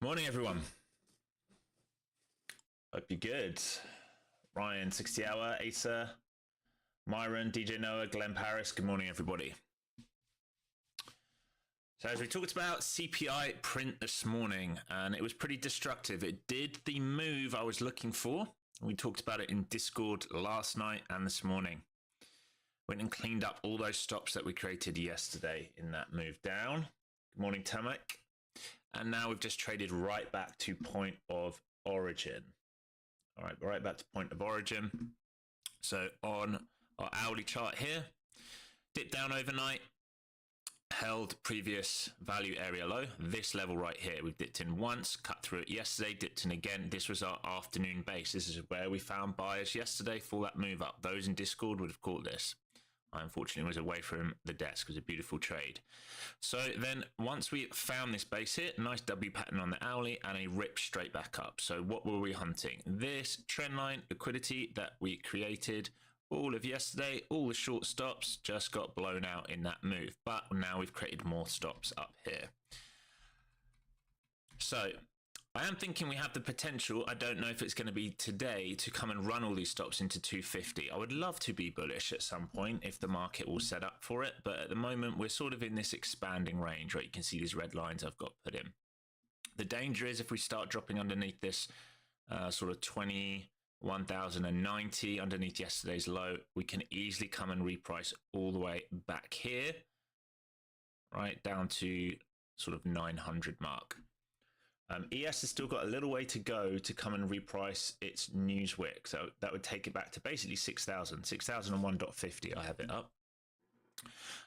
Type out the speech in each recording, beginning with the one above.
Morning, everyone. Hope you're good. Ryan, 60 Hour, Asa, Myron, DJ Noah, Glenn Paris. Good morning, everybody. So as we talked about CPI print this morning, and it was pretty destructive. It did the move I was looking for. We talked about it in Discord last night and this morning. Went and cleaned up all those stops that we created yesterday in that move down. Good morning, Tamak. And now we've just traded right back to point of origin. All right, right back to point of origin. So on our hourly chart here, dipped down overnight, held previous value area low, this level right here. We've dipped in once, cut through it yesterday, dipped in again. This was our afternoon base. This is where we found buyers yesterday for that move up. Those in Discord would have caught this. I unfortunately was away from the desk. It was a beautiful trade. So then once we found this base here, nice W pattern on the hourly and a rip straight back up. So what were we hunting? This trend line liquidity that we created all of yesterday, all the short stops just got blown out in that move. But now we've created more stops up here. So I am thinking we have the potential, I don't know if it's going to be today, to come and run all these stops into 250. I would love to be bullish at some point if the market will set up for it. But at the moment, we're sort of in this expanding range, right? You can see these red lines I've got put in. The danger is if we start dropping underneath this sort of 21,090 underneath yesterday's low, we can easily come and reprice all the way back here, right down to sort of 900 mark. ES has still got a little way to go to come and reprice its Newswick. So that would take it back to basically 6,000, 6,001.50. I have it up.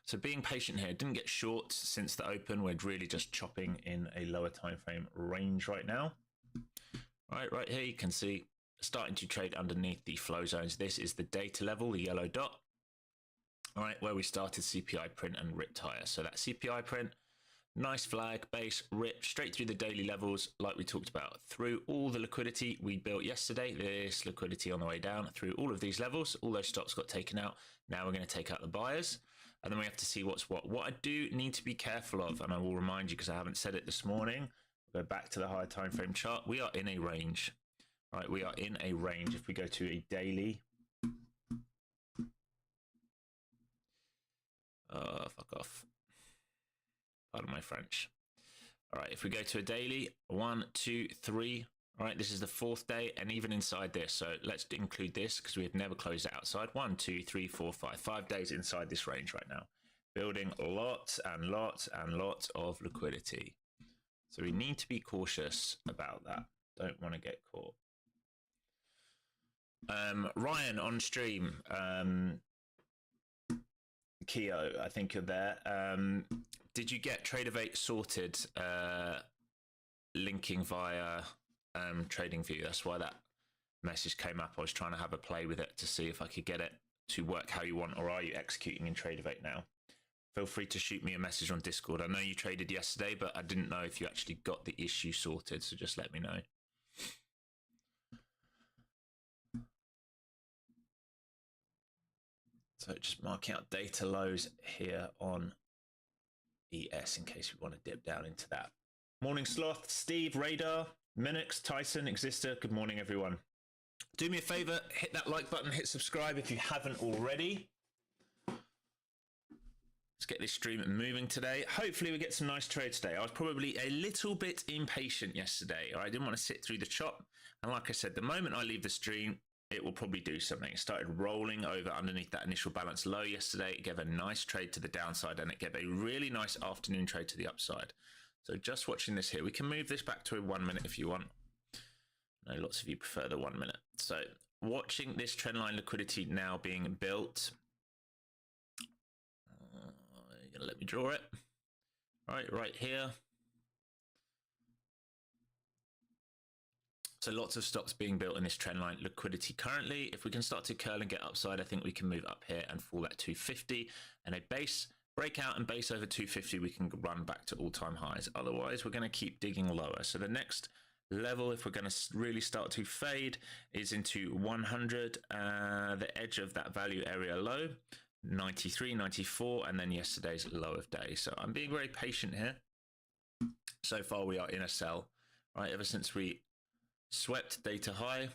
So being patient here, didn't get short since the open. We're really just chopping in a lower time frame range right now. Right here you can see starting to trade underneath the flow zones. This is the data level, the yellow dot. All right, where we started CPI print and ripped higher. So that CPI print, nice flag, base, rip, straight through the daily levels like we talked about. Through all the liquidity we built yesterday, this liquidity on the way down, through all of these levels, all those stops got taken out. Now we're going to take out the buyers, and then we have to see what's what. What I do need to be careful of, and I will remind you because I haven't said it this morning, go back to the higher time frame chart, we are in a range. Right, we are in a range. If we go to a daily, fuck off. Pardon my French. All right, if we go to a daily, 1, 2, 3. All right, this is the fourth day, and even inside this. So let's include this because we had never closed it outside. 1, 2, 3, 4, 5. 5 days inside this range right now, building lots and lots and lots of liquidity. So we need to be cautious about that. Don't want to get caught. Ryan on stream. Keo, I think you're there. Did you get TRADEIFY sorted linking via TradingView? That's why that message came up. I was trying to have a play with it to see if I could get it to work how you want, or are you executing in TRADEIFY now? Feel free to shoot me a message on Discord. I know you traded yesterday, but I didn't know if you actually got the issue sorted, so just let me know. So just marking out data lows here on ES in case we want to dip down into that. Morning Sloth, Steve, Radar, Minix, Tyson, Exister. Good morning, everyone. Do me a favor, hit that like button, hit subscribe if you haven't already. Let's get this stream moving today. Hopefully we get some nice trades today. I was probably a little bit impatient yesterday. I didn't want to sit through the chop. And like I said, the moment I leave the stream, it will probably do something. It started rolling over underneath that initial balance low yesterday. It gave a nice trade to the downside, and it gave a really nice afternoon trade to the upside. So just watching this here, we can move this back to a 1 minute if you want. I know lots of you prefer the 1 minute. So watching this trend line liquidity now being built. You're gonna let me draw it. All right here. So lots of stocks being built in this trend line liquidity currently. If we can start to curl and get upside, I think we can move up here and fall at 250, and a base breakout and base over 250, we can run back to all-time highs. Otherwise, we're going to keep digging lower. So the next level, if we're going to really start to fade, is into 100, the edge of that value area low. 93, 94, and then yesterday's low of day. So I'm being very patient here. So far we are in a sell, right? Ever since we swept data high,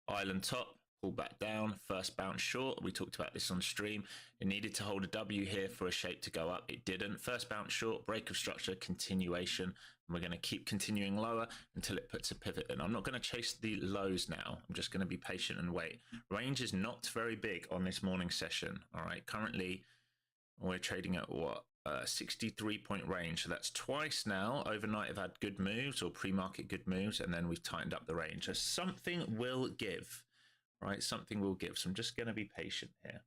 island top, pulled back down, first bounce short. We talked about this on stream. It needed to hold a W here for a shape to go up. It didn't. First bounce short, break of structure, continuation. And we're going to keep continuing lower until it puts a pivot in. I'm not going to chase the lows now. I'm just going to be patient and wait. Range is not very big on this morning session. All right. Currently, we're trading at what? 63-point range. So that's twice now. Overnight have had good moves or pre-market good moves, and then we've tightened up the range. So something will give. Right, something will give. So I'm just going to be patient here.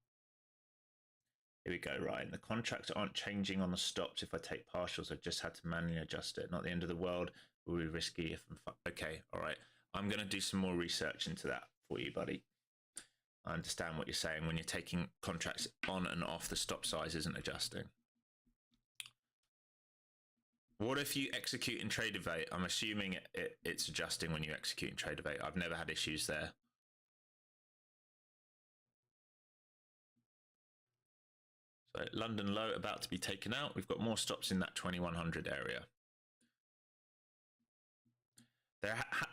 Here we go, right. And the contracts aren't changing on the stops. If I take partials, I've just had to manually adjust it. Not the end of the world. Will be risky if I'm... Okay, all right. I'm going to do some more research into that for you, buddy. I understand what you're saying. When you're taking contracts on and off, the stop size isn't adjusting. What if you execute in TRADEIFY? I'm assuming it's adjusting when you execute in TRADEIFY. I've never had issues there. So London low about to be taken out. We've got more stops in that 2100 area.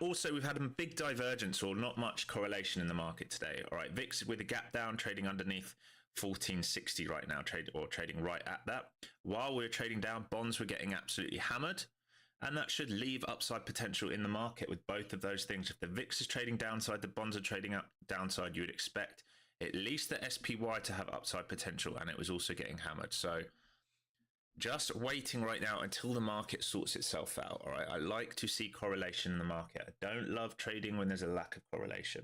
Also, we've had a big divergence or not much correlation in the market today. All right, VIX with a gap down, trading underneath 1460 right now, trading right at that. While we're trading down, bonds were getting absolutely hammered. And that should leave upside potential in the market with both of those things. If the VIX is trading downside, the bonds are trading up downside, you would expect at least the SPY to have upside potential, and it was also getting hammered. So just waiting right now until the market sorts itself out. All right, I like to see correlation in the market. I don't love trading when there's a lack of correlation.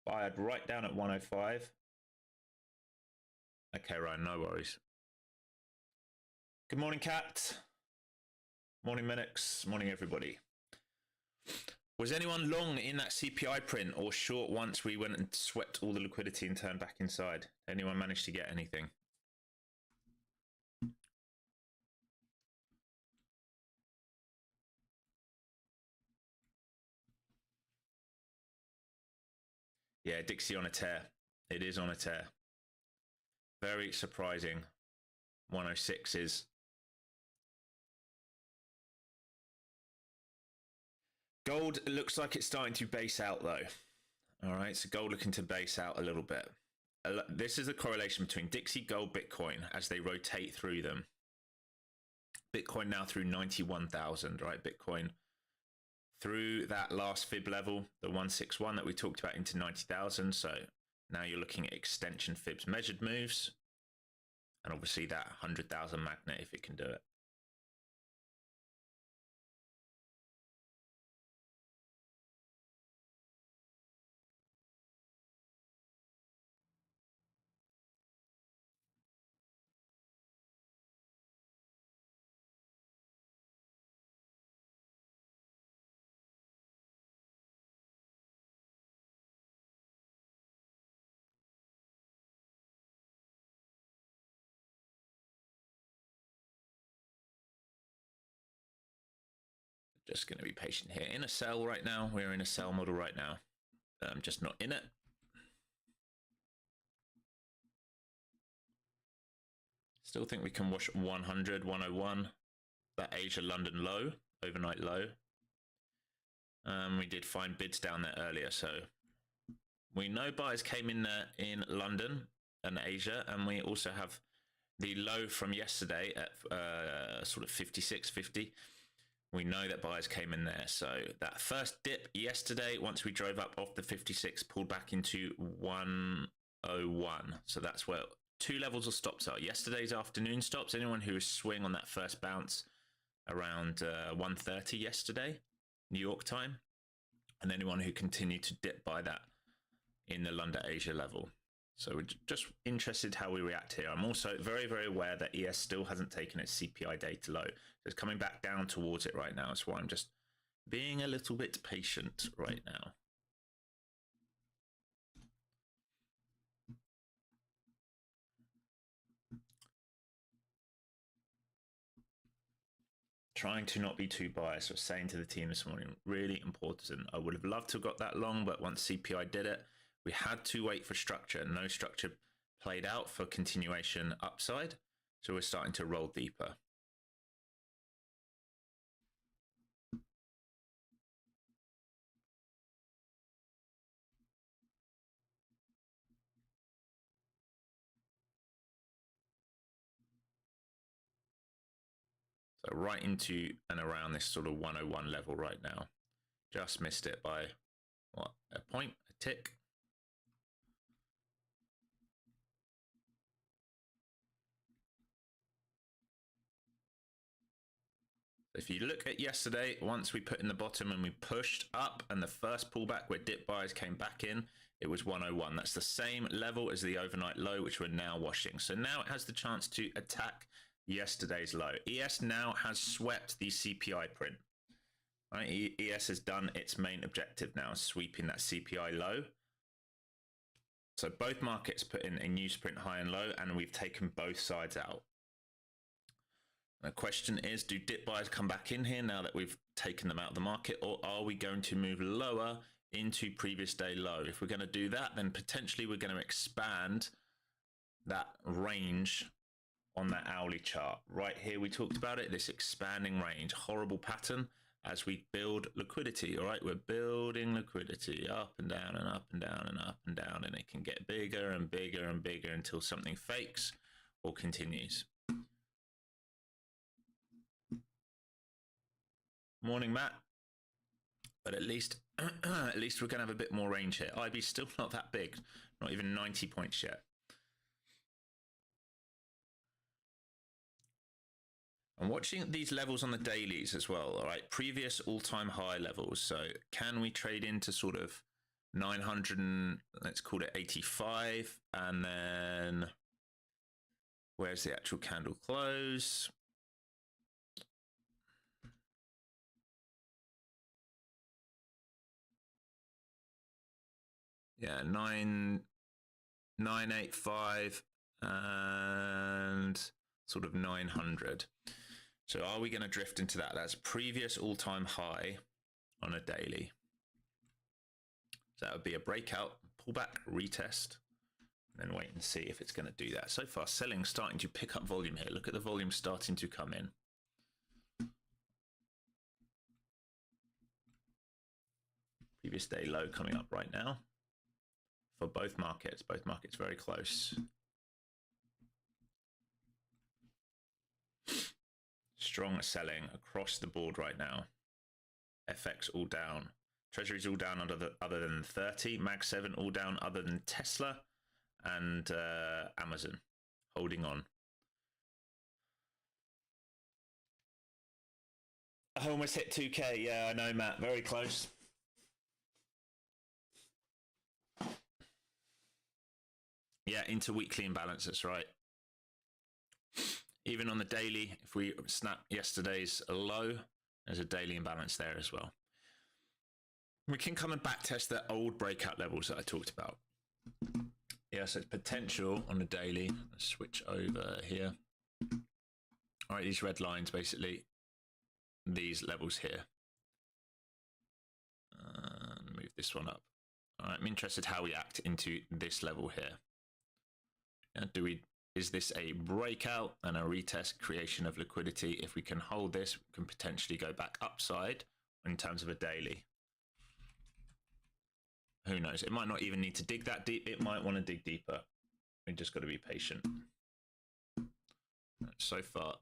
Buy right down at 105. Okay, Ryan, no worries. Good morning, Kat. Morning, Minix. Morning, everybody. Was anyone long in that CPI print or short once we went and swept all the liquidity and turned back inside? Anyone managed to get anything? Yeah, Dixie on a tear. It is on a tear. Very surprising. 106 is... Gold looks like it's starting to base out though. All right, so gold looking to base out a little bit. This is the correlation between Dixie, gold, Bitcoin as they rotate through them. Bitcoin now through 91,000, right? Bitcoin through that last fib level, the 161 that we talked about, into 90,000. So now you're looking at extension fibs, measured moves, and obviously that 100,000 magnet if it can do it. Just going to be patient here. In a sell right now. We're in a sell model right now. I'm just not in it. Still think we can wash 100, 101. That Asia London low, overnight low. We did find bids down there earlier. So we know buyers came in there in London and Asia. And we also have the low from yesterday at sort of 56.50. We know that buyers came in there. So that first dip yesterday, once we drove up off the 56, pulled back into 101. So that's where two levels of stops are. Yesterday's afternoon stops, anyone who was swing on that first bounce around 1:30 yesterday, New York time, and anyone who continued to dip by that in the London Asia level. So we're just interested how we react here. I'm also very, very aware that ES still hasn't taken its CPI data low. It's coming back down towards it right now. That's why I'm just being a little bit patient right now. trying to not be too biased. I was saying to the team this morning, really important. I would have loved to have got that long, but once CPI did it, we had to wait for structure. No structure played out for continuation upside. So we're starting to roll deeper. So right into and around this sort of 101 level right now. Just missed it by, what, a point, a tick. If you look at yesterday, once we put in the bottom and we pushed up and the first pullback where dip buys came back in, it was 101. That's the same level as the overnight low, which we're now washing. So now it has the chance to attack yesterday's low. ES now has swept the CPI print. Right? ES has done its main objective now, sweeping that CPI low. So both markets put in a new sprint high and low, and we've taken both sides out. The question is, do dip buys come back in here now that we've taken them out of the market, or are we going to move lower into previous day low? If we're going to do that, then potentially we're going to expand that range on that hourly chart. Right here, we talked about it, this expanding range, horrible pattern as we build liquidity, all right? We're building liquidity up and down and up and down and up and down, and it can get bigger and bigger and bigger until something fakes or continues. Morning, Matt. But at least at least we're going to have a bit more range here. IB's still not that big, not even 90 points yet. I'm watching these levels on the dailies as well, all right? Previous all-time high levels. So can we trade into sort of 900 and let's call it 85, and then where's the actual candle close? Yeah, 985 and sort of 900. So are we going to drift into that? That's previous all-time high on a daily. So that would be a breakout, pullback, retest, and then wait and see if it's going to do that. So far, selling starting to pick up volume here. Look at the volume starting to come in. Previous day low coming up right now for both markets very close. Strong selling across the board right now. FX all down. Treasuries all down other than 30. Mag 7 all down other than Tesla and Amazon holding on. I almost hit 2K. Yeah, I know, Matt. Very close. Yeah, into weekly imbalances, right? Even on the daily, if we snap yesterday's low, there's a daily imbalance there as well. We can come and back test the old breakout levels that I talked about. Yeah, so it's potential on the daily. Let's switch over here. All right, these red lines, basically, these levels here. Move this one up. All right, I'm interested how we act into this level here. Is this a breakout and a retest, creation of liquidity? If we can hold this, we can potentially go back upside in terms of a daily. Who knows? It might not even need to dig that deep. It might want to dig deeper. We just got to be patient. So far,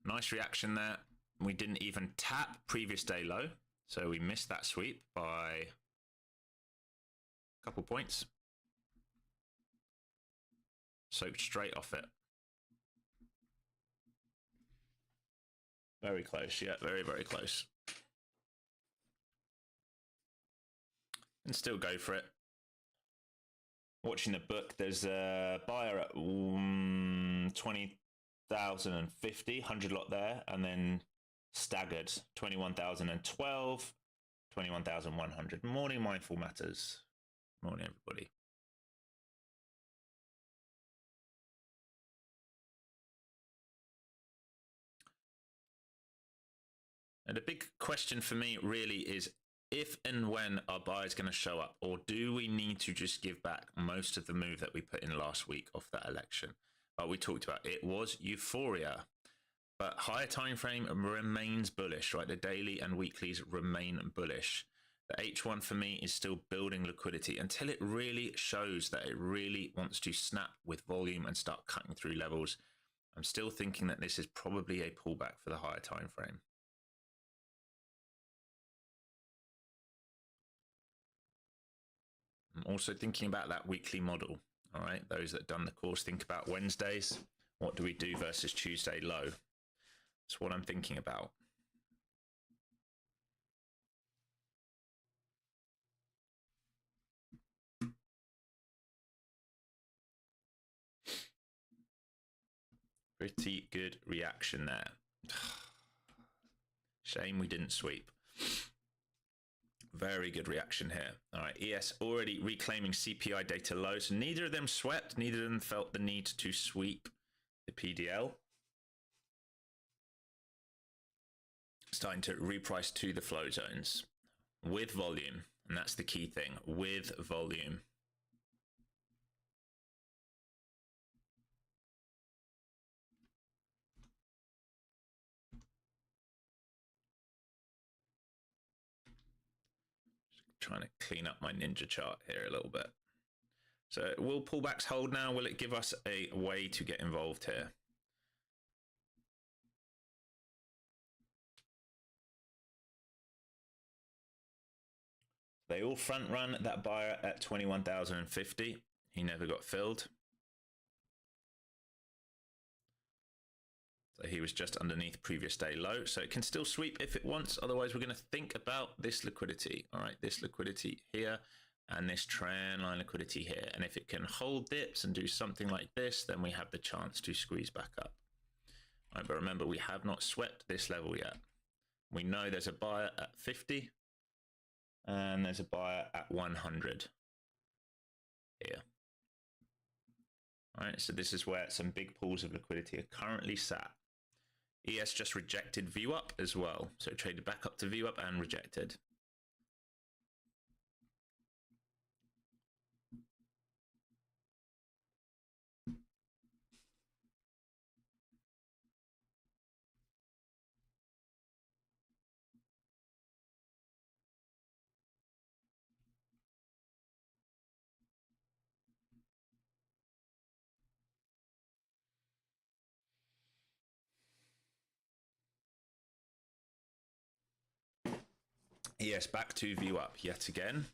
nice reaction there. We didn't even tap previous day low, so we missed that sweep by a couple points. Soaked straight off it. Very close, yeah, very, very close. And still go for it. Watching the book, there's a buyer at 20,050, 100 lot there, and then staggered 21,012, 21,100. Morning, Mindful Matters. Morning, everybody. And the big question for me really is if and when are buyers going to show up, or do we need to just give back most of the move that we put in last week off that election? But we talked about it was euphoria, but higher time frame remains bullish, right? The daily and weeklies remain bullish. The H1 for me is still building liquidity until it really shows that it really wants to snap with volume and start cutting through levels. I'm still thinking that this is probably a pullback for the higher time frame. I'm also thinking about that weekly model. All right, those that have done the course, think about Wednesdays. What do we do versus Tuesday low? That's what I'm thinking about. Pretty good reaction there. Shame we didn't sweep. Very good reaction here. All right, ES already reclaiming CPI data low. So neither of them swept. Neither of them felt the need to sweep the PDL. Starting to reprice to the flow zones with volume. And that's the key thing, with volume. Trying to clean up my ninja chart here a little bit. So will pullbacks hold now? Will it give us a way to get involved here? They all front run that buyer at 21,050. He never got filled. So he was just underneath previous day low. So it can still sweep if it wants. Otherwise, we're going to think about this liquidity. All right, this liquidity here and this trend line liquidity here. And if it can hold dips and do something like this, then we have the chance to squeeze back up. All right, but remember, we have not swept this level yet. We know there's a buyer at 50 and there's a buyer at 100 here. All right, so this is where some big pools of liquidity are currently sat. ES just rejected view up as well. So it traded back up to view up and rejected. Yes, back to view up yet again.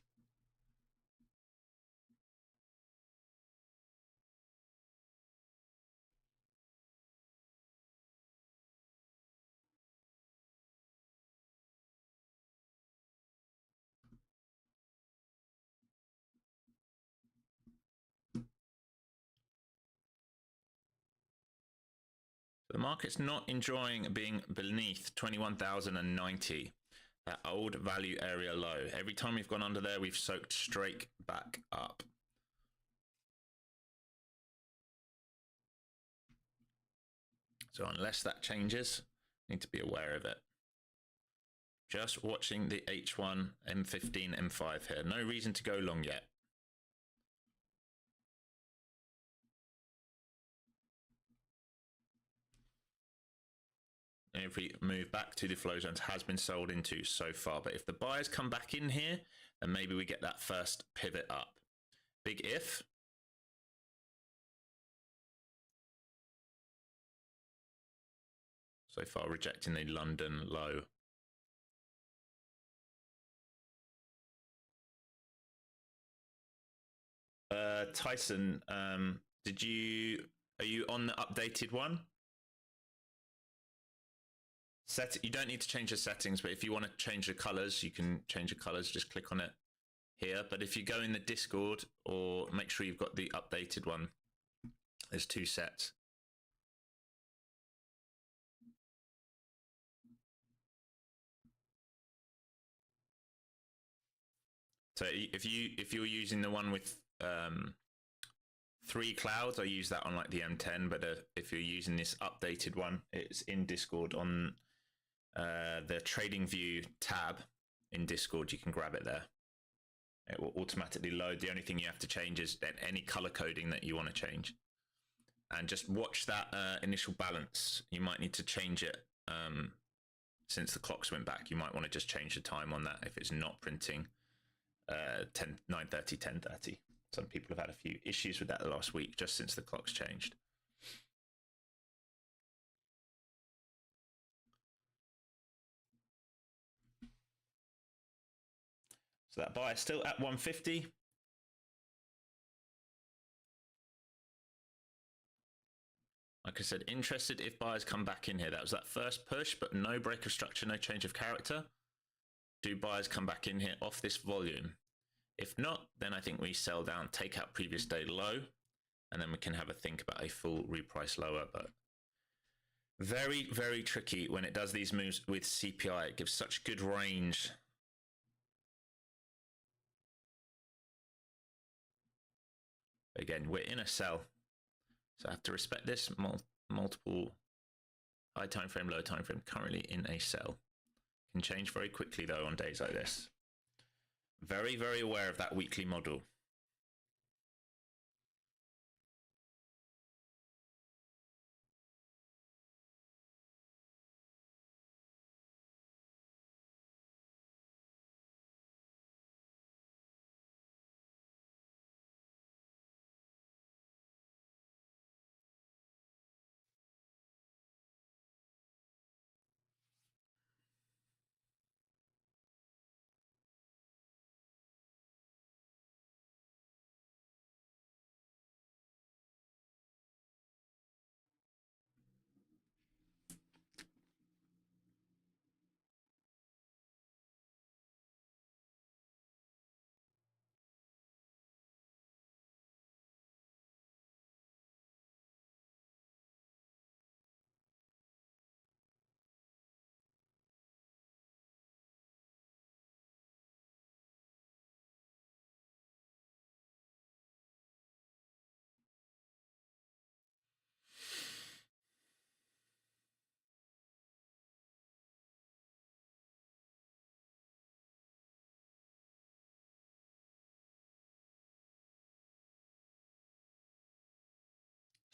The market's not enjoying being beneath 21,090. That old value area low. Every time we've gone under there, we've soaked straight back up. So unless that changes, need to be aware of it. Just watching the H1, M15, M5 here. No reason to go long yet. Every move back to the flow zones has been sold into so far. But if the buyers come back in here, then maybe we get that first pivot up. Big if. So far rejecting the London low. Tyson, are you on the updated one? You don't need to change the settings, but if you want to change the colors, you can change the colors. Just click on it here. But if you go in the Discord, or make sure you've got the updated one, there's two sets. So if you're using the one with 3 clouds, I use that on like the M10. But if you're using this updated one, it's in Discord on the Trading View tab in Discord, you can grab it there. It will automatically load. The only thing you have to change is then any color coding that you want to change. And just watch that initial balance. You might need to change it since the clocks went back. You might want to just change the time on that if it's not printing 9:30, 10:30. Some people have had a few issues with that last week just since the clocks changed. So that buy is still at 150. Like I said, interested if buyers come back in here. That was that first push, but no break of structure, no change of character. Do buyers come back in here off this volume? If not, then I think we sell down, take out previous day low, and then we can have a think about a full reprice lower. But very, very tricky when it does these moves with CPI. It gives such good range. Again, we're in a sell. So I have to respect this. Multiple high time frame, low time frame, currently in a sell. Can change very quickly though on days like this. Very, very aware of that weekly model.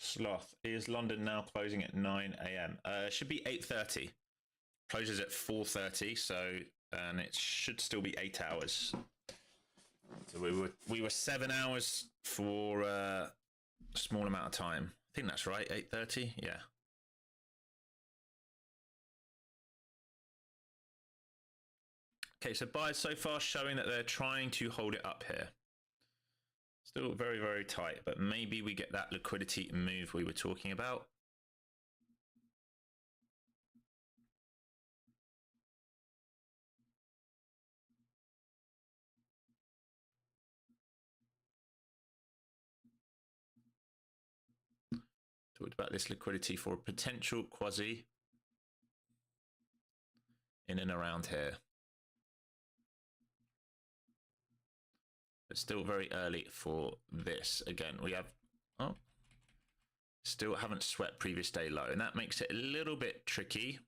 Sloth, is London now closing at 9 a.m.? Should be 8:30. Closes at 4:30, so and it should still be 8 hours. So we were 7 hours for a small amount of time. I think that's right. 8:30. Yeah. Okay, so buyers so far showing that they're trying to hold it up here. Still very, very tight, but maybe we get that liquidity move we were talking about. Talked about this liquidity for a potential quasi in and around here. But still very early for this. Again, we have, oh, still haven't swept previous day low, and that makes it a little bit tricky.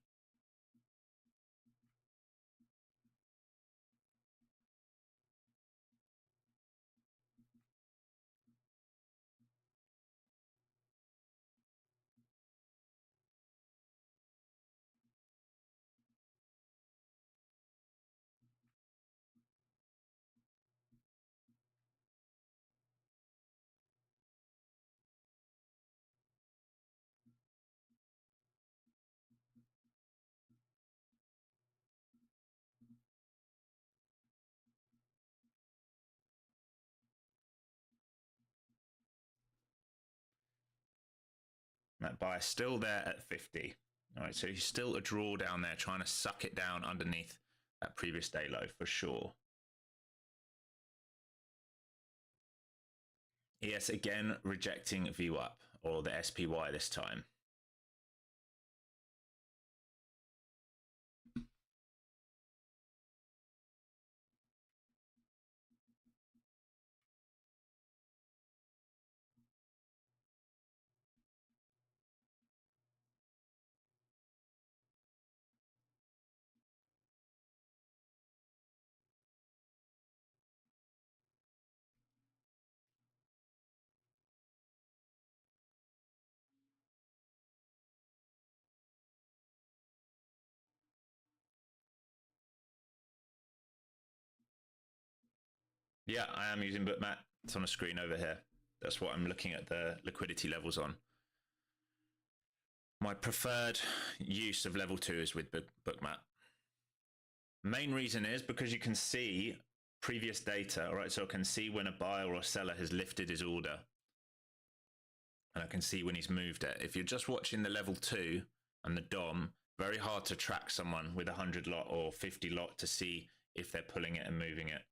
That buyer still there at 50. All right, so he's still a draw down there, trying to suck it down underneath that previous day low for sure. ES again rejecting VWAP, or the SPY this time. Yeah, I am using Bookmap. It's on a screen over here. That's what I'm looking at the liquidity levels on. My preferred use of level 2 is with Bookmap. Main reason is because you can see previous data, all right? So I can see when a buyer or a seller has lifted his order. And I can see when he's moved it. If you're just watching the level 2 and the DOM, very hard to track someone with 100 lot or 50 lot to see if they're pulling it and moving it.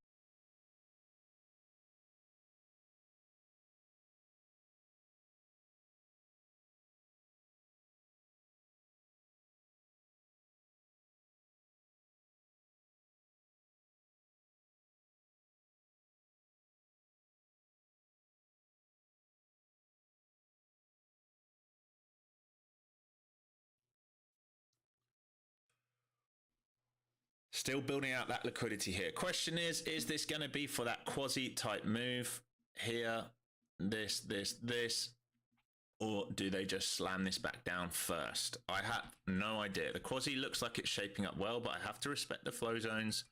Still building out that liquidity here. Question is this going to be for that quasi type move here, this, or do they just slam this back down first? I have no idea. The quasi looks like it's shaping up well, but I have to respect the flow zones.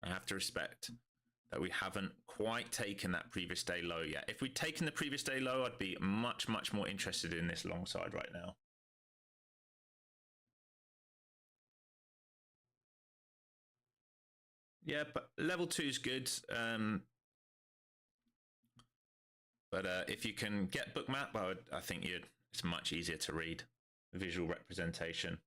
I have to respect that we haven't quite taken that previous day low yet. If we'd taken the previous day low, I'd be much, much more interested in this long side right now. Yeah, but level 2 is good. But if you can get Bookmap, I think it's much easier to read visual representation.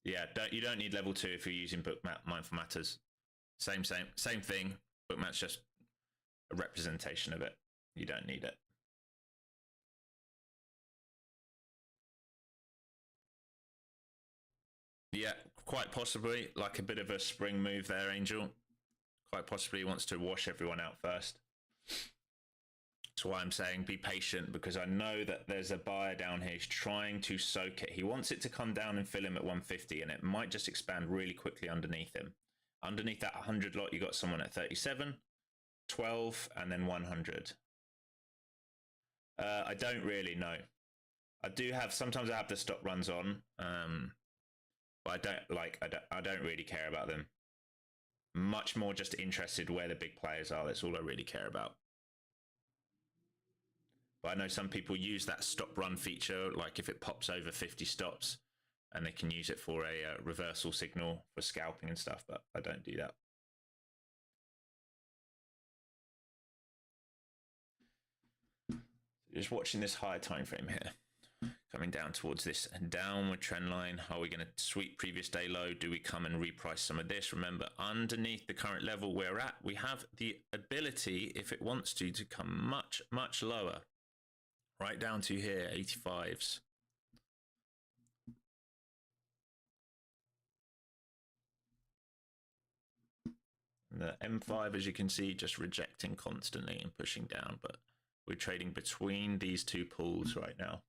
Yeah, you don't need level 2 if you're using Bookmap. Mindful Matters, same thing. Bookmap's just a representation of it. You don't need it. Yeah, quite possibly like a bit of a spring move there, Angel. Quite possibly he wants to wash everyone out first. That's why I'm saying be patient, because I know that there's a buyer down here. He's trying to soak it. He wants it to come down and fill him at 150, and it might just expand really quickly underneath him. Underneath that 100 lot, you got someone at 37, 12, and then 100. I don't really know. I do have, sometimes I have the stop runs on, but I don't really care about them. Much more just interested where the big players are. That's all I really care about. But I know some people use that stop run feature, like if it pops over 50 stops, and they can use it for a reversal signal for scalping and stuff, but I don't do that. Just watching this higher time frame here, coming down towards this downward trend line. Are we going to sweep previous day low? Do we come and reprice some of this? Remember, underneath the current level we're at, we have the ability, if it wants to come much, much lower. Right down to here, 85s. And the M5, as you can see, just rejecting constantly and pushing down, but we're trading between these two pools right now.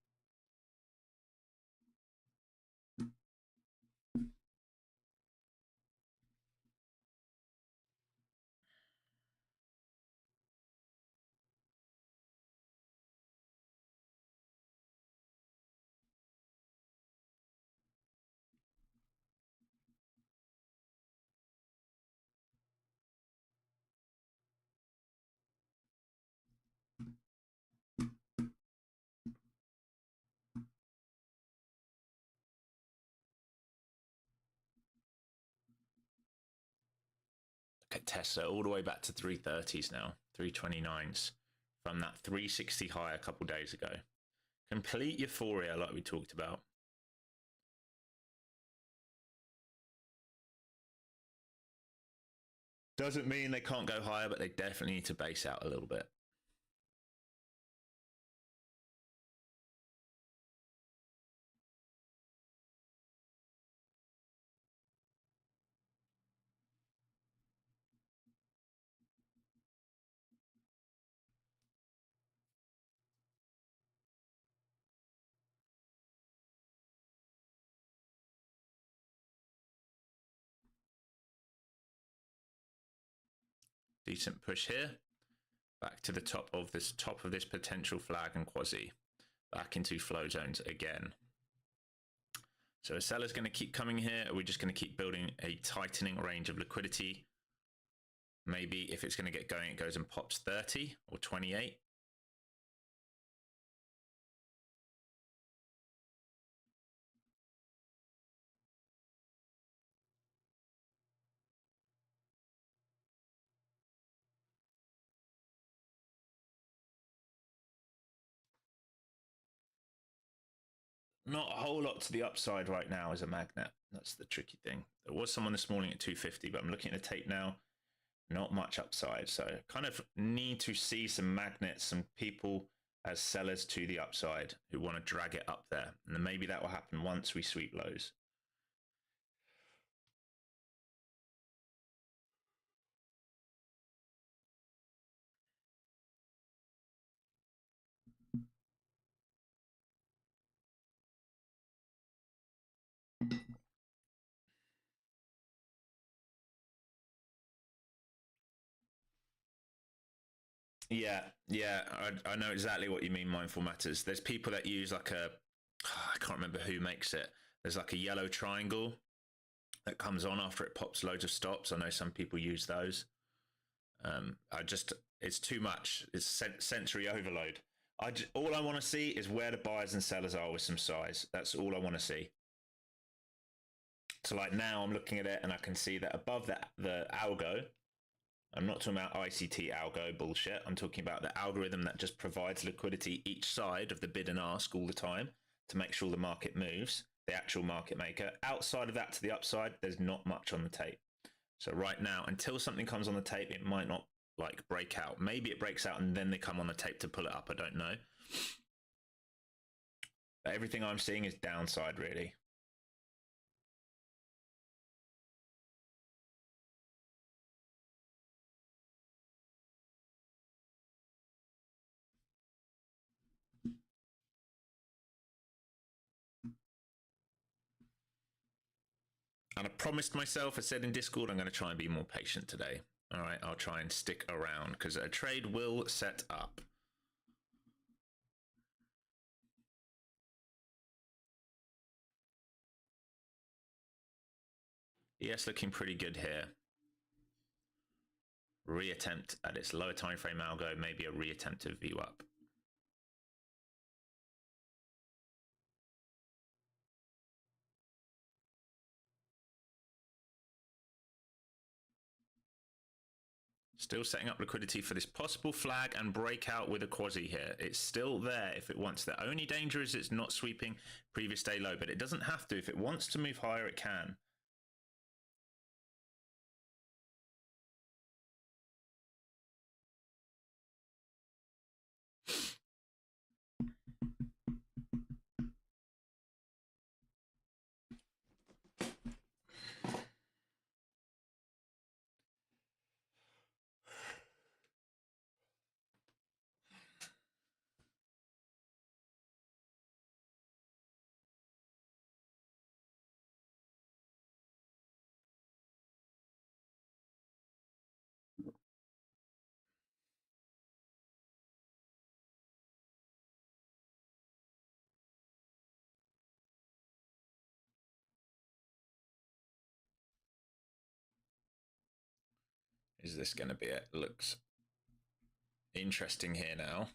At Tesla, all the way back to 330s now, 329s from that 360 high a couple days ago. Complete euphoria like we talked about. Doesn't mean they can't go higher, but they definitely need to base out a little bit. Decent push here. Back to the top of this potential flag and quasi. Back into flow zones again. So a seller's going to keep coming here. Are we just going to keep building a tightening range of liquidity? Maybe if it's going to get going, it goes and pops 30 or 28. Not a whole lot to the upside right now as a magnet. That's the tricky thing. There was someone this morning at 250, but I'm looking at the tape now. Not much upside. So kind of need to see some magnets, some people as sellers to the upside who want to drag it up there. And then maybe that will happen once we sweep lows. Yeah, I know exactly what you mean, Mindful Matters. There's people that use like a, I can't remember who makes it. There's like a yellow triangle that comes on after it pops loads of stops. I know some people use those. It's too much. It's sensory overload. All I want to see is where the buyers and sellers are with some size. That's all I want to see. So like now I'm looking at it and I can see that above the algo, I'm not talking about ICT algo bullshit. I'm talking about the algorithm that just provides liquidity each side of the bid and ask all the time to make sure the market moves, the actual market maker. Outside of that to the upside, there's not much on the tape. So right now, until something comes on the tape, it might not like break out. Maybe it breaks out and then they come on the tape to pull it up. I don't know. But everything I'm seeing is downside really. And I promised myself, I said in Discord, I'm going to try and be more patient today. All right, I'll try and stick around because a trade will set up. Yes, looking pretty good here. Reattempt at its lower time frame algo, maybe a reattempt of view up. Still setting up liquidity for this possible flag and breakout with a quasi here. It's still there if it wants. The only danger is it's not sweeping previous day low, but it doesn't have to. If it wants to move higher, it can. Is this going to be it? Looks interesting here now.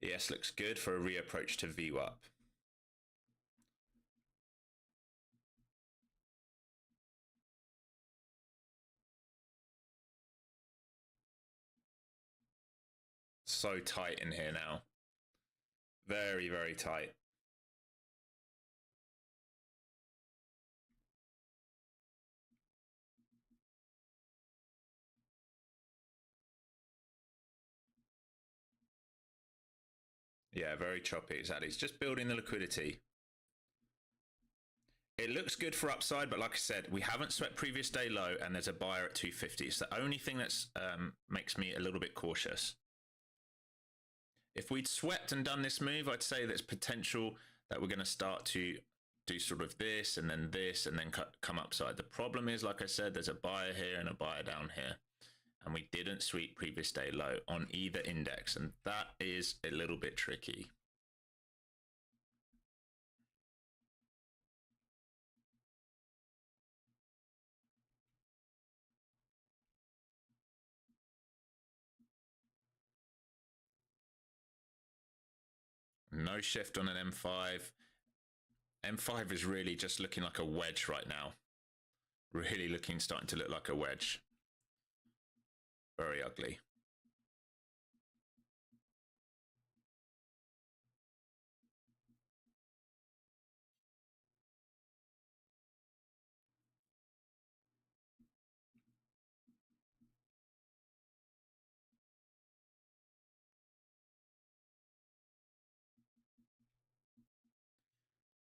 Yes, looks good for a reapproach to view up. So tight in here now. Very, very tight. Yeah, very choppy. Exactly. It's just building the liquidity. It looks good for upside, but like I said, we haven't swept previous day low and there's a buyer at 250. It's the only thing that's makes me a little bit cautious. If we'd swept and done this move, I'd say there's potential that we're going to start to do sort of this and then come upside. The problem is, like I said, there's a buyer here and a buyer down here. And we didn't sweep previous day low on either index. And that is a little bit tricky. No shift on an M5. M5 is really just looking like a wedge right now. Really starting to look like a wedge. Very ugly.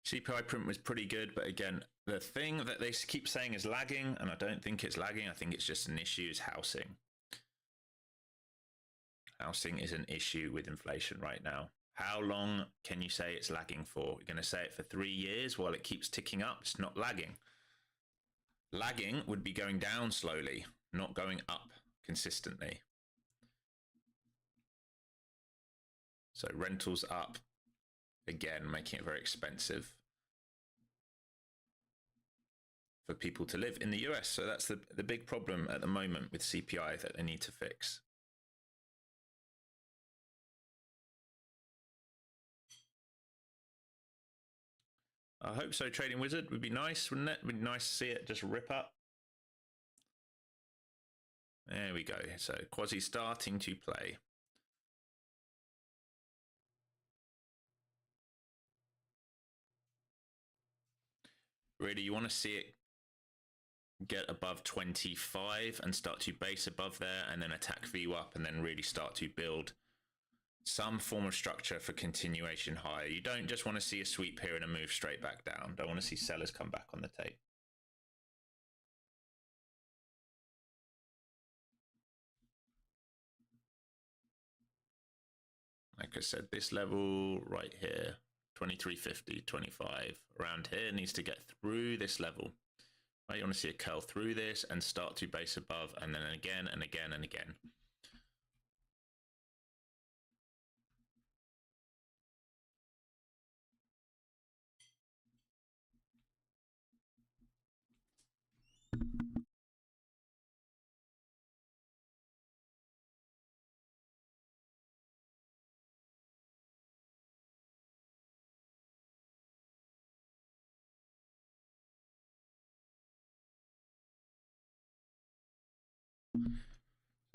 CPI print was pretty good, but again, the thing that they keep saying is lagging, and I don't think it's lagging. I think it's just an issue, is housing. Housing is an issue with inflation right now. How long can you say it's lagging for? You're going to say it for 3 years while it keeps ticking up? It's not lagging. Lagging would be going down slowly, not going up consistently. So rentals up, again, making it very expensive for people to live in the US. So that's the big problem at the moment with CPI that they need to fix. I hope so. Trading Wizard would be nice, wouldn't it? Would be nice to see it just rip up. There we go. So quasi starting to play. Really, you want to see it get above 25 and start to base above there and then attack VWAP and then really start to build some form of structure for continuation higher. You don't just want to see a sweep here and a move straight back down. Don't want to see sellers come back on the tape. Like I said, this level right here, 2350, 25, around here needs to get through this level. Right, you want to see a curl through this and start to base above, and then again and again and again.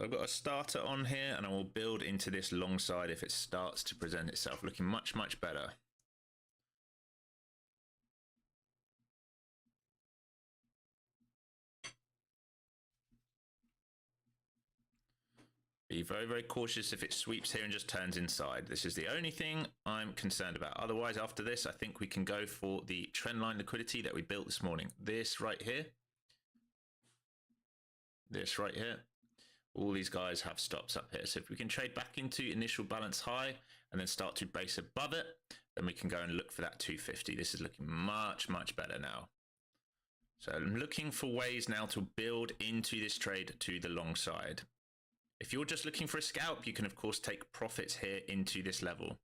I've got a starter on here and I will build into this long side if it starts to present itself, looking much, much better. Be very, very cautious if it sweeps here and just turns inside. This is the only thing I'm concerned about. Otherwise, after this, I think we can go for the trendline liquidity that we built this morning. This right here. This right here. All these guys have stops up here. So if we can trade back into initial balance high and then start to base above it, then we can go and look for that 250. This is looking much, much better now. So I'm looking for ways now to build into this trade to the long side. If you're just looking for a scalp, you can of course take profits here into this level.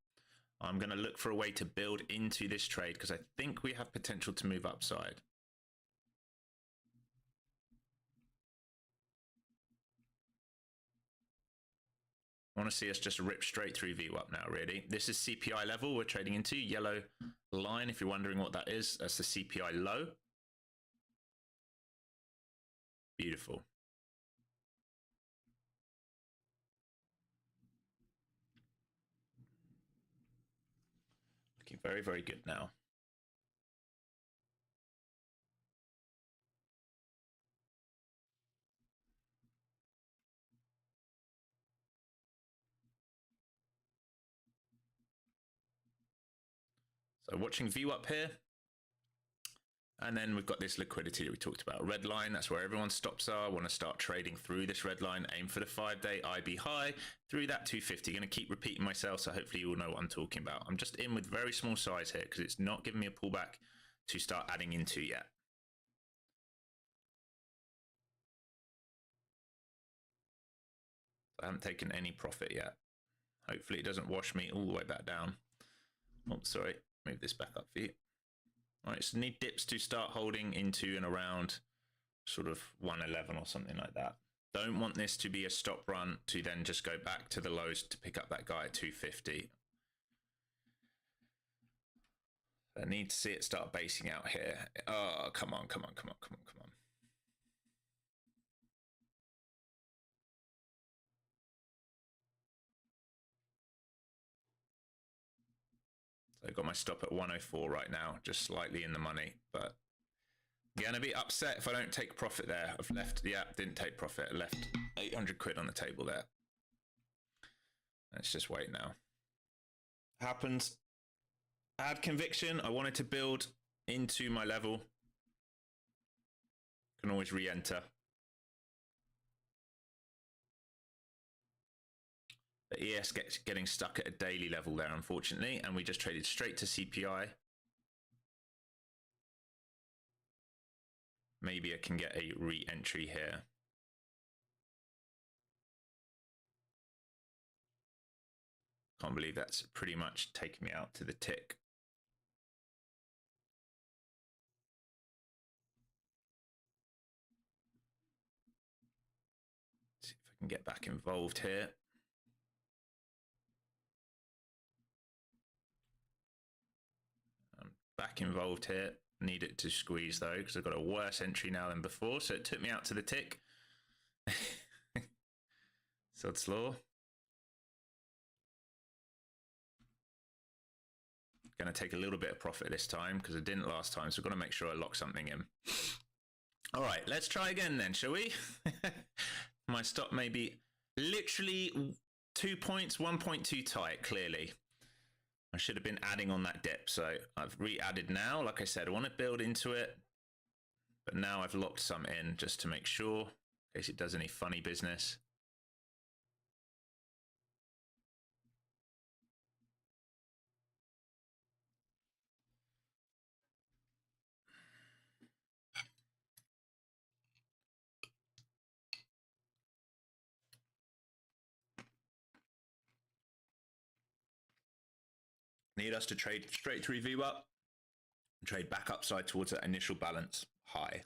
I'm going to look for a way to build into this trade because I think we have potential to move upside. I want to see us just rip straight through VWAP now, really. This is CPI level we're trading into, yellow line. If you're wondering what that is, that's the CPI low. Beautiful. Looking very, very good now. So watching VWAP here. And then we've got this liquidity that we talked about. Red line, that's where everyone's stops are. I want to start trading through this red line, aim for the 5-day IB high, through that 250. Going to keep repeating myself, so hopefully you all know what I'm talking about. I'm just in with very small size here because it's not giving me a pullback to start adding into yet. I haven't taken any profit yet. Hopefully it doesn't wash me all the way back down. Oh, sorry, move this back up for you. All right, so need dips to start holding into and around sort of 111 or something like that. Don't want this to be a stop run to then just go back to the lows to pick up that guy at 250. I need to see it start basing out here. Oh, come on, come on, come on, come on, come on. So I've got my stop at 104 right now, just slightly in the money, but I'm gonna be upset if I don't take profit there. I've left, yeah, didn't take profit. I left 800 quid on the table there. Let's just wait now. Happens. I had conviction. I wanted to build into my level. Can always re-enter. The ES gets getting stuck at a daily level there, unfortunately, and we just traded straight to CPI. Maybe I can get a re-entry here. Can't believe that's pretty much taken me out to the tick. See if I can get back involved here. I'm back involved here. Need it to squeeze though, because I've got a worse entry now than before. So it took me out to the tick. Sod's law. Going to take a little bit of profit this time because I didn't last time. So I've got to make sure I lock something in. All right, let's try again then, shall we? My stop may be literally 2 points, 1.2 tight, clearly. I should have been adding on that dip. So I've re-added now. Like I said, I want to build into it. But now I've locked some in just to make sure, in case it does any funny business. Need us to trade straight to review up, trade back upside towards that initial balance high.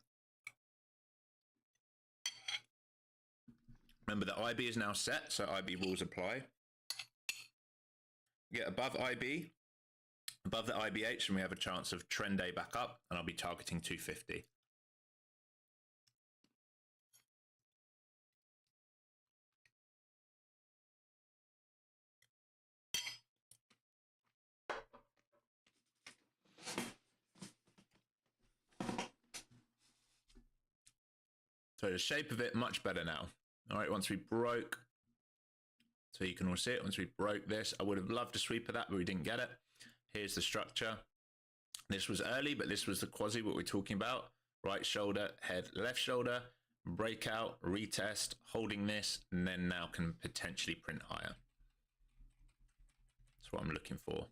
Remember that IB is now set, so IB rules apply. Get above IB, above the IBH, and we have a chance of trend A back up, and I'll be targeting 250. So the shape of it, much better now. All right, once we broke, so you can all see it, once we broke this, I would have loved a sweep of that, but we didn't get it. Here's the structure. This was early, but this was the quasi, what we're talking about. Right shoulder, head, left shoulder, breakout, retest, holding this, and then now can potentially print higher. That's what I'm looking for.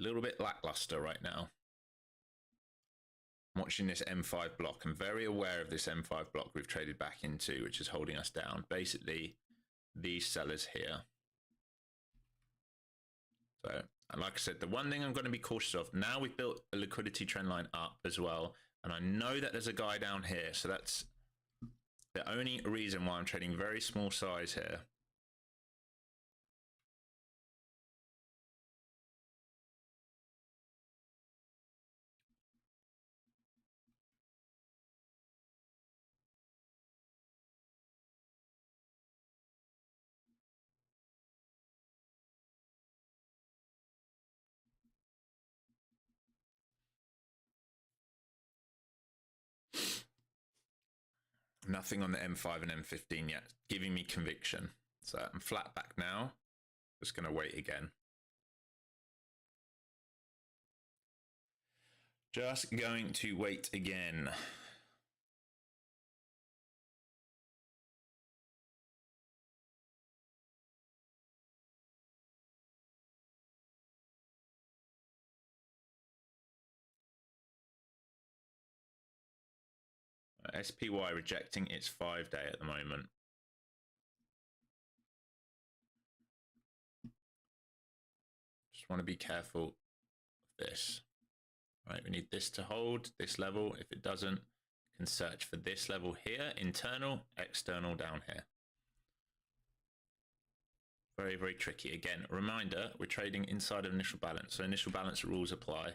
A little bit lackluster right now. I'm watching this M5 block. I'm very aware of this M5 block we've traded back into, which is holding us down. Basically, these sellers here. So, and like I said, the one thing I'm going to be cautious of, now we've built a liquidity trend line up as well, and I know that there's a guy down here, so that's the only reason why I'm trading very small size here. Nothing on the M5 and M15 yet, giving me conviction. So I'm flat back now. Just going to wait again. Just going to wait again. SPY rejecting its 5-day at the moment. Just want to be careful of this. Right, we need this to hold this level. If it doesn't, you can search for this level here, internal, external down here. Very, very tricky. Again, reminder, we're trading inside of initial balance, so initial balance rules apply.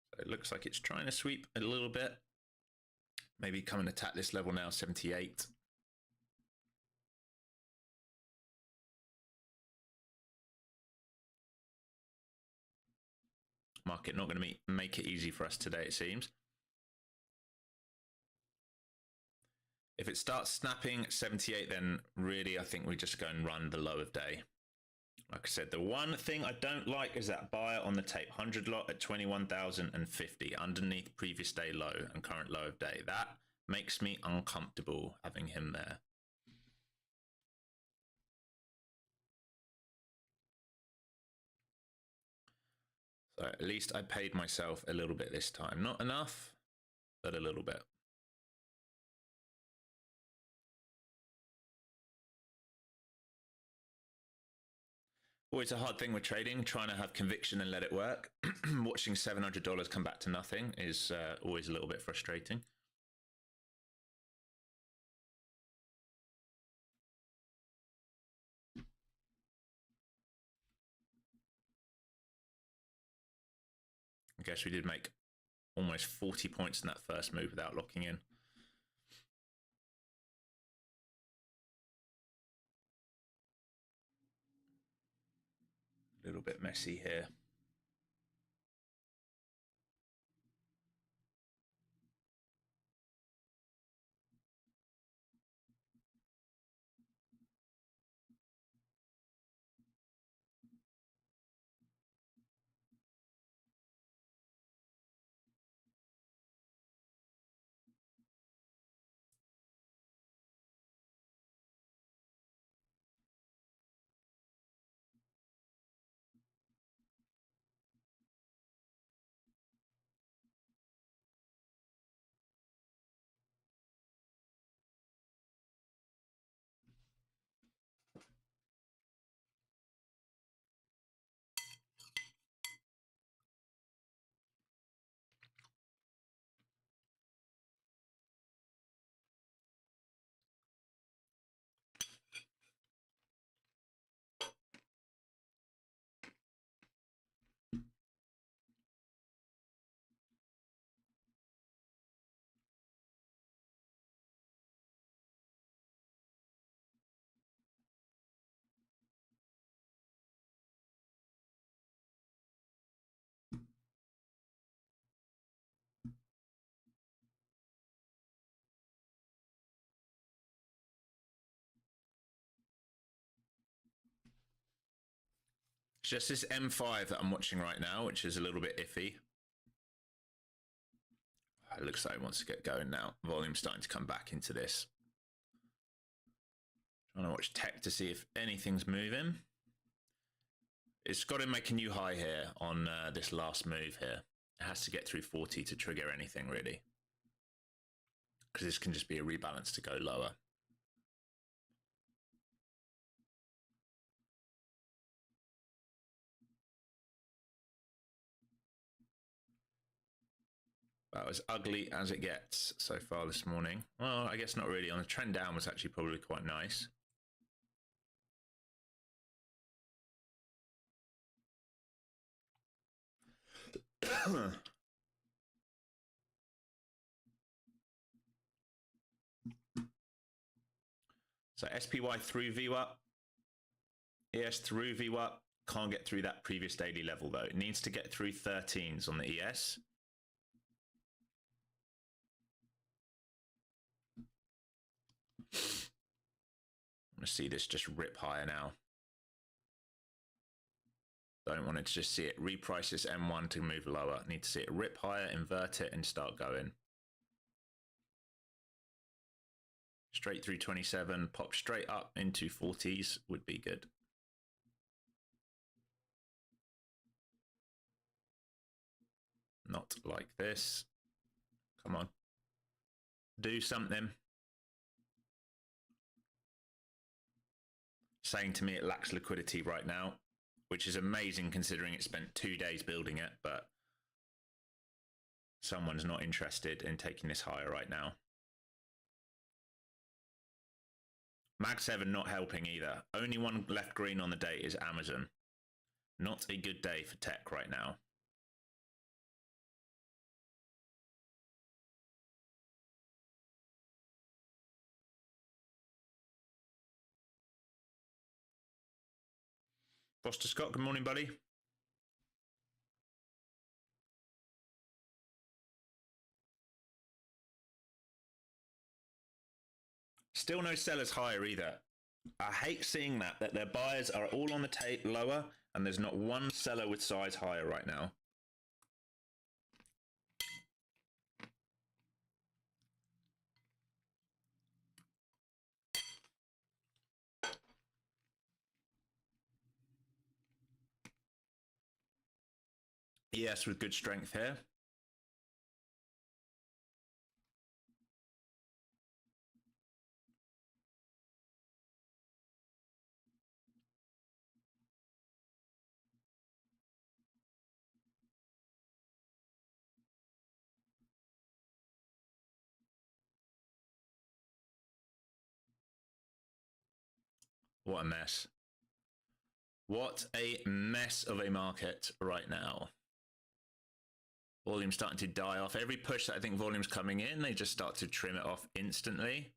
So it looks like it's trying to sweep a little bit. Maybe come and attack this level now, 78. Market not going to make it easy for us today, it seems. If it starts snapping 78, then really I think we just go and run the low of day. Like I said, the one thing I don't like is that buyer on the tape, 100 lot at 21,050 underneath previous day low and current low of day. That makes me uncomfortable having him there. So at least I paid myself a little bit this time. Not enough, but a little bit. Always a hard thing with trading, trying to have conviction and let it work. Watching $700 come back to nothing is always a little bit frustrating. I guess we did make almost 40 points in that first move without locking in. A little bit messy here. It's just this M5 that I'm watching right now, which is a little bit iffy. It looks like it wants to get going now. Volume's starting to come back into this. Trying to watch tech to see if anything's moving. It's got to make a new high here on this last move here. It has to get through 40 to trigger anything really. Because this can just be a rebalance to go lower. About as ugly as it gets so far this morning. Well, I guess not really. On the trend down was actually probably quite nice. So SPY through VWAP, ES through VWAP, can't get through that previous daily level though. It needs to get through 13s on the ES. I want to see this just rip higher now. Don't want to just see it reprice this M1 to move lower. I need to see it rip higher, invert it, and start going. Straight through 27, pop straight up into 40s would be good. Not like this. Come on. Do something. Saying to me it lacks liquidity right now, which is amazing considering it spent 2 days building it, but someone's not interested in taking this higher right now. Mag 7 not helping either. Only one left green on the day is Amazon. Not a good day for tech right now. Foster Scott, good morning, buddy. Still no sellers higher either. I hate seeing that their buyers are all on the tape lower and there's not one seller with size higher right now. Yes, with good strength here. What a mess. What a mess of a market right now. Volume's starting to die off. Every push that I think volume's coming in, they just start to trim it off instantly.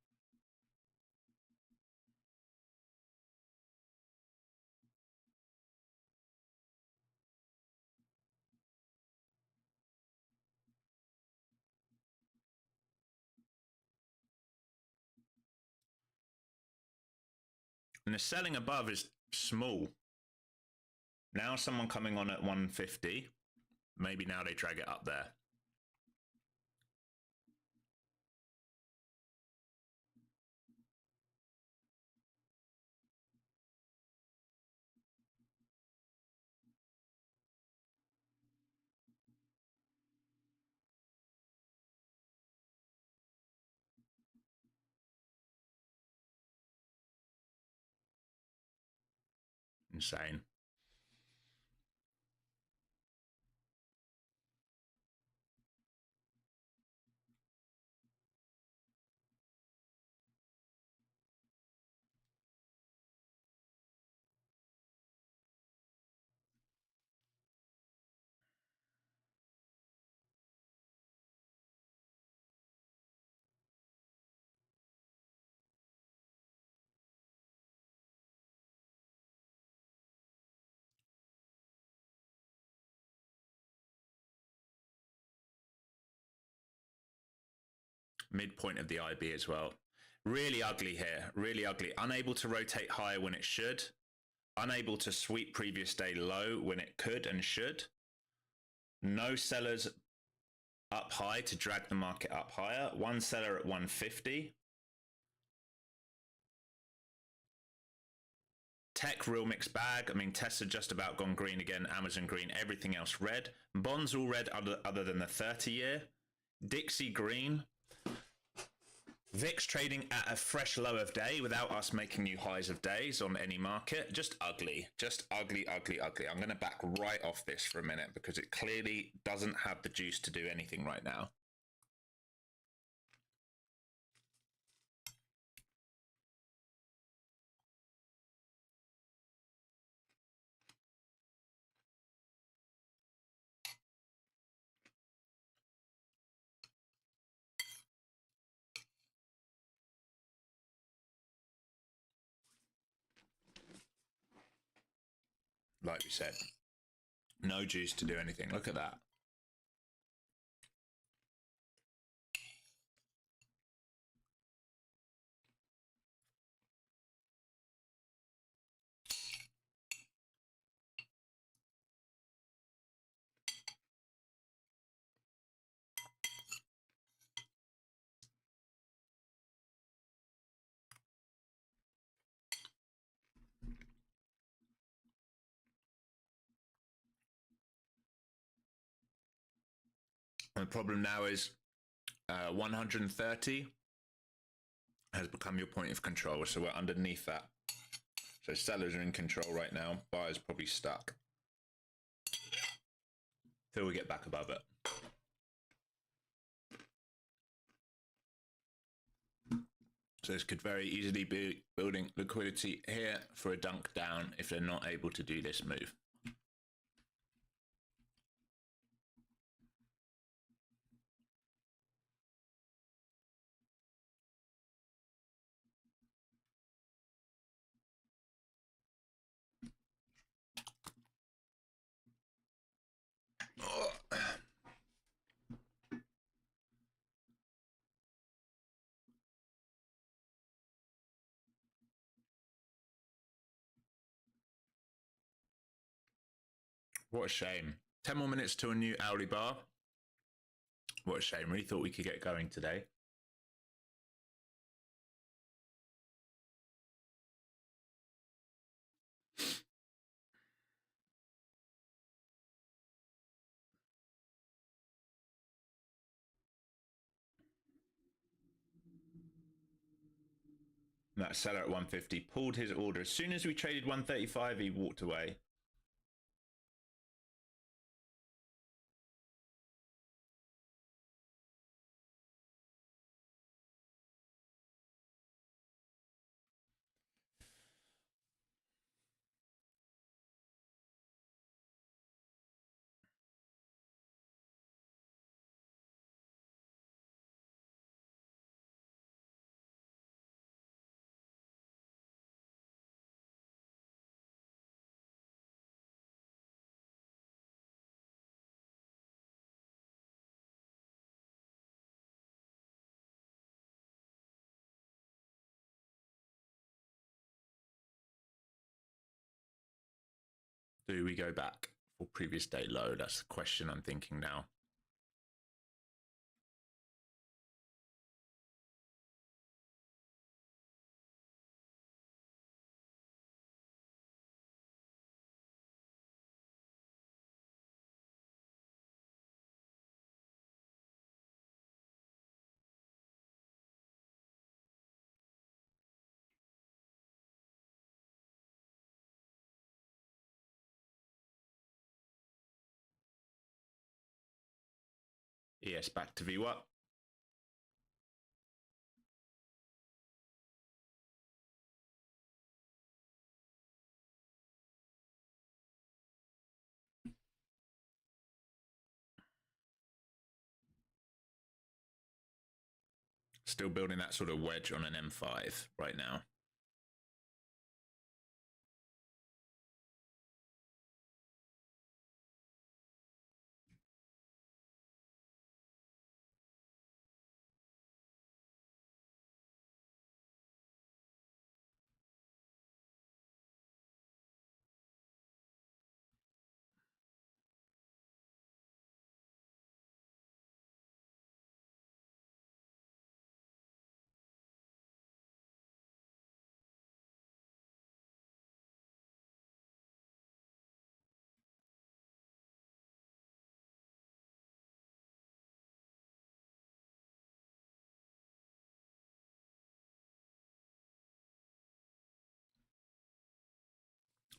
And the selling above is small. Now someone coming on at 150. Maybe now they drag it up there. Insane. Midpoint of the IB as well. Really ugly here, really ugly. Unable to rotate higher when it should. Unable to sweep previous day low when it could and should. No sellers up high to drag the market up higher. One seller at 150. Tech, real mixed bag. I mean, Tesla just about gone green again. Amazon green, everything else red. Bonds all red other than the 30-year. Dixie green. VIX trading at a fresh low of day without us making new highs of days on any market. Just ugly. Just ugly, ugly, ugly. I'm going to back right off this for a minute because it clearly doesn't have the juice to do anything right now. Like we said, no juice to do anything. Look at that. The problem now is 130 has become your point of control. So we're underneath that. So sellers are in control right now. Buyers probably stuck till we get back above it. So this could very easily be building liquidity here for a dunk down if they're not able to do this move. What a shame. 10 more minutes to a new hourly bar. What a shame. Really thought we could get going today. That seller at 150 pulled his order. As soon as we traded 135, he walked away. Do we go back for previous day low? That's the question I'm thinking now. Yes, back to VWAP. Still building that sort of wedge on an M5 right now.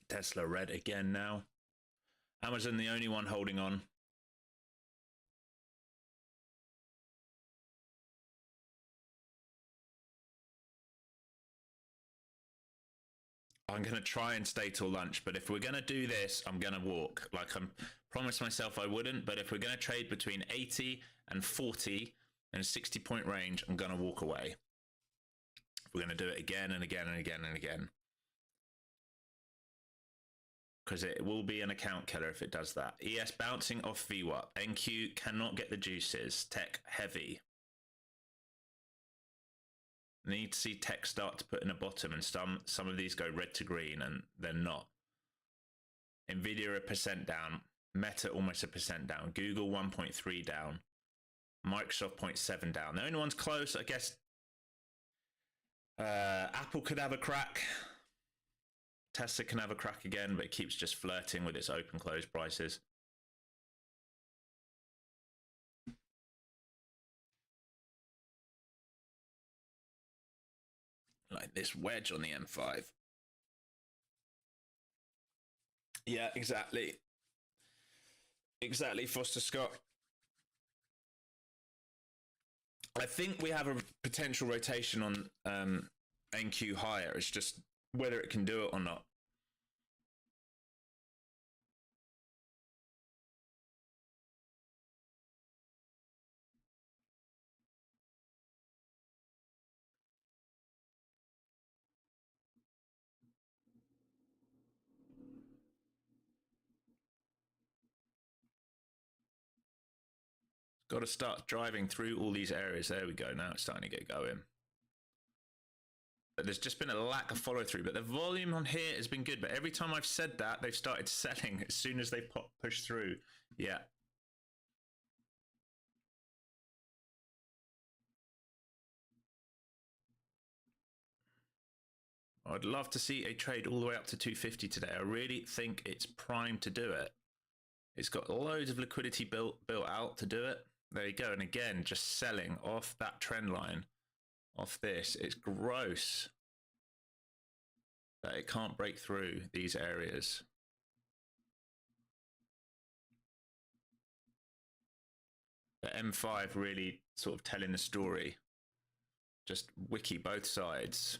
Tesla red again now. Amazon the only one holding on. I'm going to try and stay till lunch, but if we're going to do this, I'm going to walk. Like I promised myself I wouldn't, but if we're going to trade between 80 and 40 and a 60-point range, I'm going to walk away. We're going to do it again and again and again and again. Because it will be an account killer if it does that. ES bouncing off VWAP. NQ cannot get the juices. Tech heavy. Need to see tech start to put in a bottom, and some of these go red to green, and they're not. Nvidia 1% down. Meta almost 1% down. Google 1.3 down. Microsoft 0.7 down. The only one's close, I guess. Apple could have a crack. Tesla can have a crack again, but it keeps just flirting with its open close prices. like this wedge on the M5. Yeah, exactly. Exactly, Foster Scott. I think we have a potential rotation on NQ higher. It's just whether it can do it or not. Got to start driving through all these areas. There we go. Now it's starting to get going. But there's just been a lack of follow through. But the volume on here has been good. But every time I've said that, they've started selling as soon as they push through. Yeah. I'd love to see a trade all the way up to 250 today. I really think it's primed to do it. It's got loads of liquidity built out to do it. There you go. And again, just selling off that trend line, off this. It's gross that it can't break through these areas. The M5 really sort of telling the story. Just wiki both sides.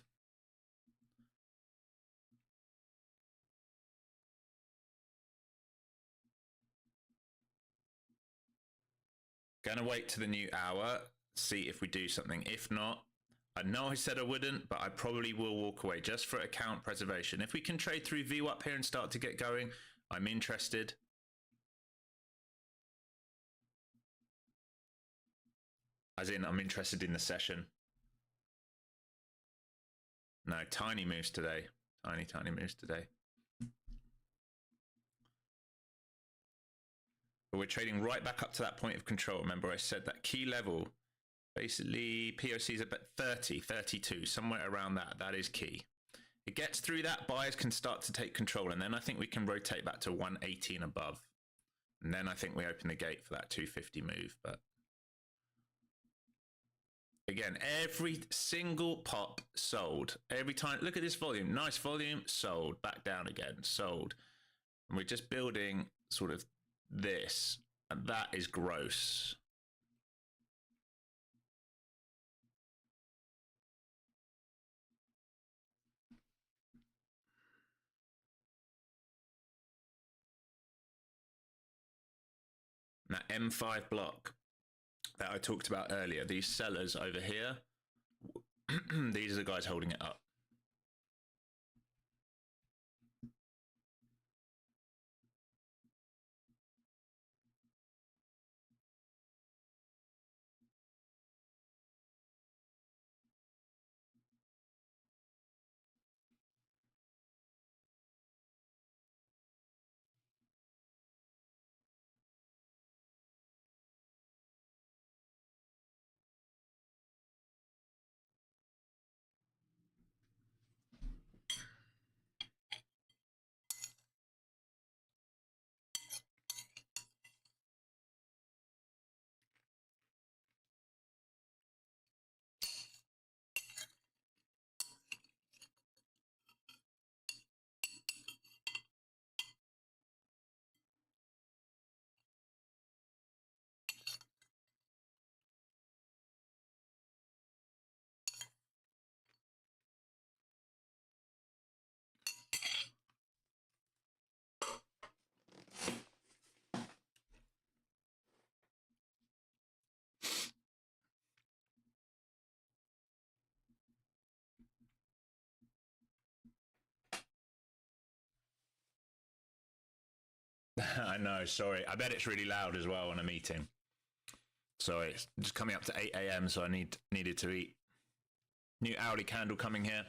Gonna wait to the new hour, see if we do something. If not, I know I said I wouldn't, but I probably will walk away just for account preservation. If we can trade through VWAP here and start to get going, I'm interested. As in, I'm interested in the session. No, tiny moves today. Tiny moves today. But we're trading right back up to that point of control. Remember, I said that key level, basically POC is about 30, 32, somewhere around that. That is key. It gets through that, buyers can start to take control. And then I think we can rotate back to 180 and above. And then I think we open the gate for that 250 move. But again, every single pop sold. Every time, look at this volume. Nice volume, sold. Back down again, sold. And we're just building sort of this, and that is gross. That M5 block that I talked about earlier, these sellers over here, these are the guys holding it up. I know, sorry. I bet it's really loud as well on a meeting. Sorry, it's just coming up to 8 a.m. so I needed to eat. New hourly candle coming here.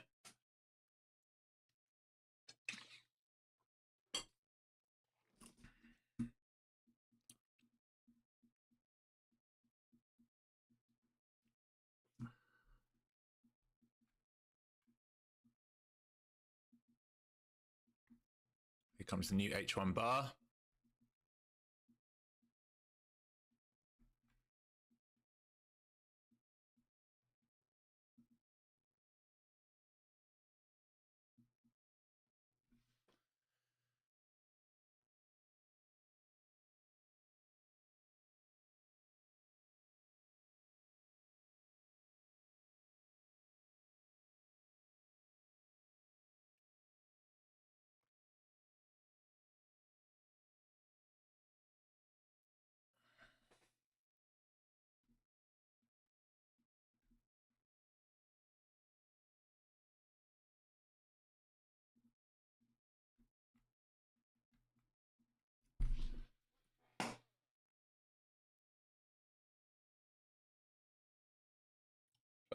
Here comes the new H1 bar.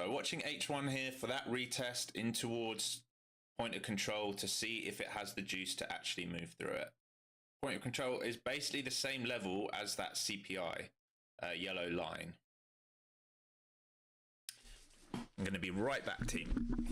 Watching H1 here for that retest in towards point of control to see if it has the juice to actually move through it. Point of control is basically the same level as that CPI yellow line. I'm going to be right back, team.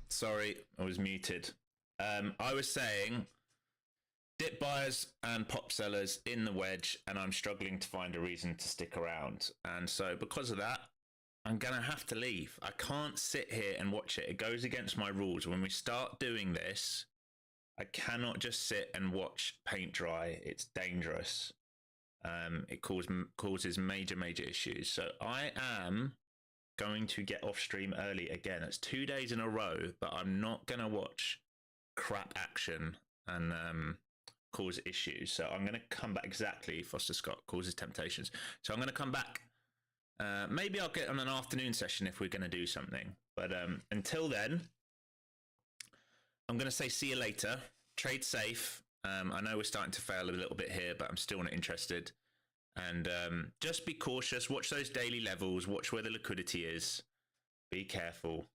Sorry, I was muted. I was saying dip buyers and pop sellers in the wedge, and I'm struggling to find a reason to stick around. And so because of that, I'm going to have to leave. I can't sit here and watch it. It goes against my rules. When we start doing this, I cannot just sit and watch paint dry. It's dangerous. It causes major issues. So I am going to get off stream early again. It's 2 days in a row, but I'm not going to watch crap action and cause issues. So I'm going to come back. Exactly, Foster Scott causes temptations. So I'm going to come back. Maybe I'll get on an afternoon session if we're going to do something. But until then, I'm going to say see you later. Trade safe. I know we're starting to fail a little bit here, but I'm still not interested. And just be cautious. Watch those daily levels. Watch where the liquidity is. Be careful.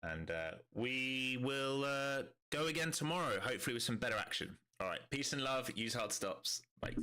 And we will go again tomorrow, hopefully with some better action. All right. Peace and love. Use hard stops. Bye.